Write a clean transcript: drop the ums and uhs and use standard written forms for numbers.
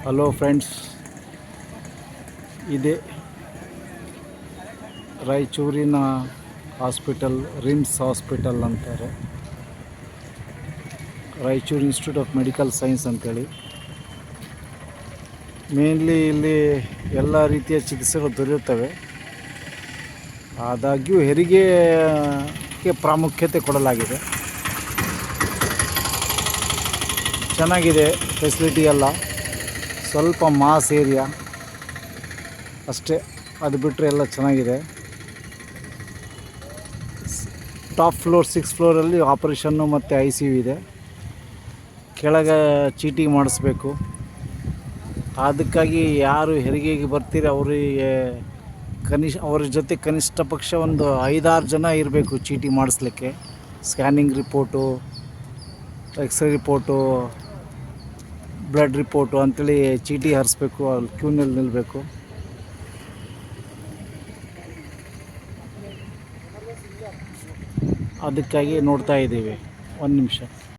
Hello friends, ಇದೆ ರಾಯಚೂರಿನ hospital, RIMS hospital ಅಂತಾರೆ. Raichur institute of medical science ಅಂತೇಳಿ. ಮೇನ್ಲಿ ಇಲ್ಲಿ ಎಲ್ಲ ರೀತಿಯ ಚಿಕಿತ್ಸೆಗಳು ದೊರೆಯುತ್ತವೆ. ಆದಾಗ್ಯೂ ಹೆರಿಗೆಗೆ ಪ್ರಾಮುಖ್ಯತೆ ಕೊಡಲಾಗಿದೆ. ಚೆನ್ನಾಗಿದೆ ಫೆಸಿಲಿಟಿ ಎಲ್ಲ. ಸ್ವಲ್ಪ ಮಾಸ್ ಏರಿಯಾ ಅಷ್ಟೇ, ಅದು ಬಿಟ್ಟರೆ ಎಲ್ಲ ಚೆನ್ನಾಗಿದೆ. ಟಾಪ್ ಫ್ಲೋರ್ 6th ಫ್ಲೋರಲ್ಲಿ ಆಪರೇಷನ್ನು ಮತ್ತು ICU ಇದೆ. ಕೆಳಗೆ ಚೀಟಿ ಮಾಡಿಸ್ಬೇಕು. ಅದಕ್ಕಾಗಿ ಯಾರು ಹೆರಿಗೆಗೆ ಬರ್ತೀರಿ ಅವರಿಗೆ ಅವ್ರ ಜೊತೆ ಕನಿಷ್ಠ ಪಕ್ಷ ಒಂದು 5-6 ಜನ ಇರಬೇಕು ಚೀಟಿ ಮಾಡಿಸ್ಲಿಕ್ಕೆ. Scanning report, x ray report, blood report ಅಂಥೇಳಿ ಚೀಟಿ ಹರಿಸ್ಬೇಕು. ಅಲ್ಲಿ ಕ್ಯೂನಲ್ಲಿ ನಿಲ್ಲಬೇಕು. ಅದಕ್ಕಾಗಿ ನೋಡ್ತಾ ಇದ್ದೀವಿ. ಒಂದು ನಿಮಿಷ.